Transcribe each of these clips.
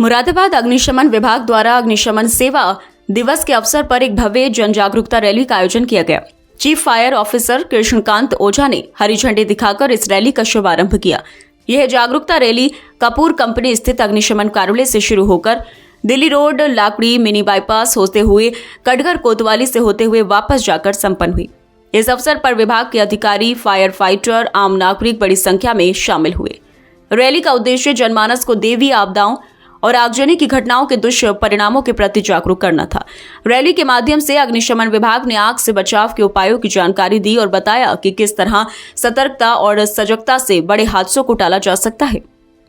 मुरादाबाद अग्निशमन विभाग द्वारा अग्निशमन सेवा दिवस के अवसर पर एक भव्य जन जागरूकता रैली का आयोजन किया गया। चीफ फायर ऑफिसर कृष्णकांत ओझा ने हरी झंडी दिखाकर इस रैली का शुभारंभ किया। यह जागरूकता रैली कपूर कंपनी स्थित अग्निशमन कार्यालय से शुरू होकर दिल्ली रोड, लाकड़ी, मिनी बाईपास होते हुए कटघर कोतवाली से होते हुए वापस जाकर संपन्न हुई। इस अवसर पर विभाग के अधिकारी, फायर फाइटर, आम नागरिक बड़ी संख्या में शामिल हुए। रैली का उद्देश्य जनमानस को दैवीय आपदाओं और आगजनी की घटनाओं के दुष्परिणामों के प्रति जागरूक करना था। रैली के माध्यम से अग्निशमन विभाग ने आग से बचाव के उपायों की जानकारी दी और बताया कि किस तरह सतर्कता और सजगता से बड़े हादसों को टाला जा सकता है।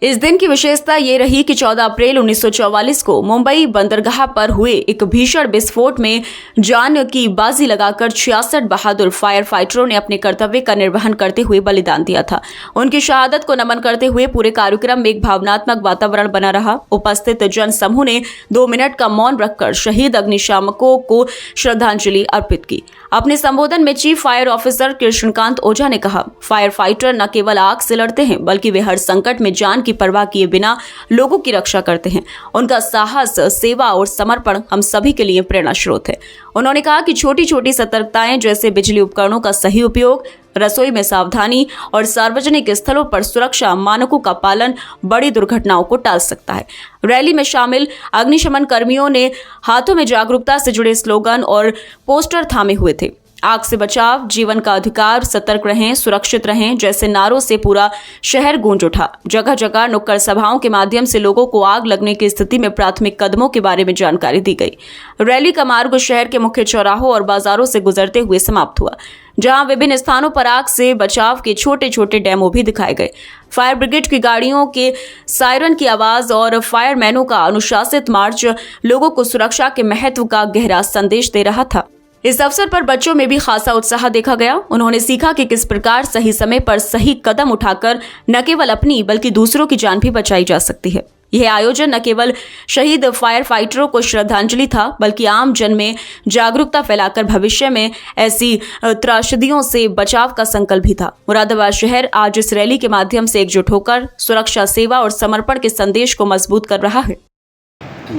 इस दिन की विशेषता ये रही कि 14 अप्रैल 1944 को मुंबई बंदरगाह पर हुए एक भीषण विस्फोट में जान की बाजी लगाकर 66 बहादुर फायर फाइटरों ने अपने कर्तव्य का निर्वहन करते हुए बलिदान दिया था। उनकी शहादत को नमन करते हुए पूरे कार्यक्रम में एक भावनात्मक वातावरण बना रहा। उपस्थित जन समूह ने 2 मिनट का मौन रखकर शहीद अग्निशामकों को श्रद्धांजलि अर्पित की। अपने संबोधन में चीफ फायर ऑफिसर कृष्णकांत ओझा ने कहा, फायर फाइटर न केवल आग से लड़ते हैं बल्कि वे हर संकट में जान की परवाह किए बिना लोगों की रक्षा करते हैं। उनका साहस, सेवा और समर्पण हम सभी के लिए प्रेरणा स्रोत है। उन्होंने कहा कि छोटी छोटी सतर्कताएं जैसे बिजली उपकरणों का सही उपयोग, रसोई में सावधानी और सार्वजनिक स्थलों पर सुरक्षा मानकों का पालन बड़ी दुर्घटनाओं को टाल सकता है। रैली में शामिल अग्निशमन कर्मियों ने हाथों में जागरूकता से जुड़े स्लोगन और पोस्टर थामे हुए थे। आग से बचाव, जीवन का अधिकार, सतर्क रहें, सुरक्षित रहें जैसे नारों से पूरा शहर गूंज उठा। जगह जगह नुक्कड़ सभाओं के माध्यम से लोगों को आग लगने की स्थिति में प्राथमिक कदमों के बारे में जानकारी दी गई। रैली का मार्ग शहर के मुख्य चौराहों और बाजारों से गुजरते हुए समाप्त हुआ, जहां विभिन्न स्थानों पर आग से बचाव के छोटे छोटे डेमो भी दिखाए गए। फायर ब्रिगेड की गाड़ियों के सायरन की आवाज और फायरमैनों का अनुशासित मार्च लोगों को सुरक्षा के महत्व का गहरा संदेश दे रहा था। इस अवसर पर बच्चों में भी खासा उत्साह देखा गया। उन्होंने सीखा कि किस प्रकार सही समय पर सही कदम उठाकर न केवल अपनी बल्कि दूसरों की जान भी बचाई जा सकती है। यह आयोजन न केवल शहीद फायर फाइटरों को श्रद्धांजलि था बल्कि आम जन में जागरूकता फैलाकर भविष्य में ऐसी त्रासदियों से बचाव का संकल्प भी था। मुरादाबाद शहर आज इस रैली के माध्यम से एकजुट होकर सुरक्षा, सेवा और समर्पण के संदेश को मजबूत कर रहा है।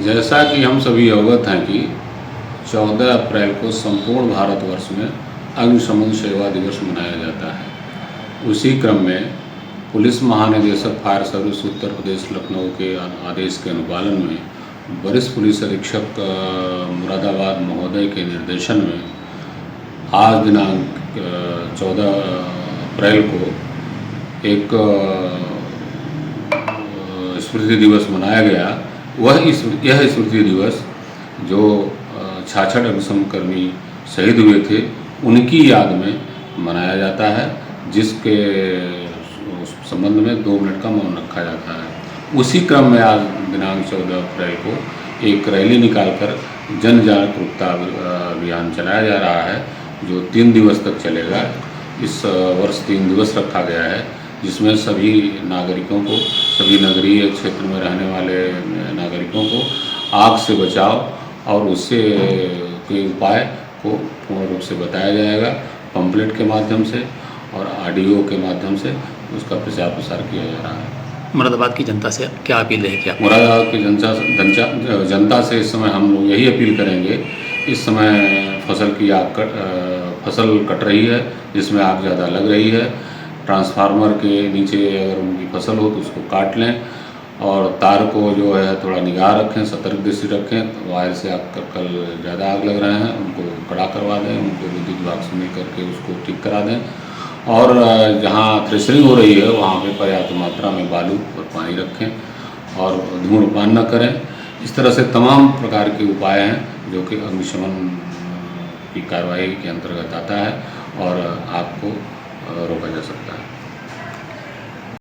जैसा कि हम सभी अवगत हैं कि 14 अप्रैल को संपूर्ण भारतवर्ष में अग्निशमन सेवा दिवस मनाया जाता है। उसी क्रम में पुलिस महानिदेशक फायर सर्विस उत्तर प्रदेश लखनऊ के आदेश के अनुपालन में वरिष्ठ पुलिस अधीक्षक मुरादाबाद महोदय के निर्देशन में आज दिनांक 14 अप्रैल को एक स्मृति दिवस मनाया गया। यह स्मृति दिवस जो 66 अग्निशमन कर्मी शहीद हुए थे उनकी याद में मनाया जाता है, जिसके संबंध में 2 मिनट का मौन रखा जाता है। उसी क्रम में आज दिनांक 14 अप्रैल को एक रैली निकालकर जन जागरूकता अभियान चलाया जा रहा है, जो 3 दिवस तक चलेगा। इस वर्ष 3 दिवस रखा गया है, जिसमें सभी नागरिकों को, सभी नगरीय क्षेत्र में रहने वाले नागरिकों को आग से बचाव और उससे के उपाय को पूर्ण रूप से बताया जाएगा। पंपलेट के माध्यम से और ऑडियो के माध्यम से उसका प्रचार प्रसार किया जा रहा है। मुरादाबाद की जनता से क्या अपील है? क्या मुरादाबाद की जनता से इस समय हम लोग यही अपील करेंगे। इस समय फसल कट रही है, जिसमें आग ज़्यादा लग रही है। ट्रांसफार्मर के नीचे अगर उनकी फसल हो तो उसको काट लें और तार को जो है थोड़ा निगाह रखें, सतर्क दृष्टि रखें। वायर से आग कल ज़्यादा आग लग रहे हैं, उनको कड़ा करवा दें, उनको विद्युत विभाग से मिल करके उसको ठीक करा दें। और जहाँ थ्रेशरिंग हो रही है वहाँ पे पर्याप्त मात्रा में बालू और पानी रखें और धूम्रपान न करें। इस तरह से तमाम प्रकार के उपाय हैं जो कि अग्निशमन की कार्रवाई के अंतर्गत आता है और आग को रोका जा सकता है।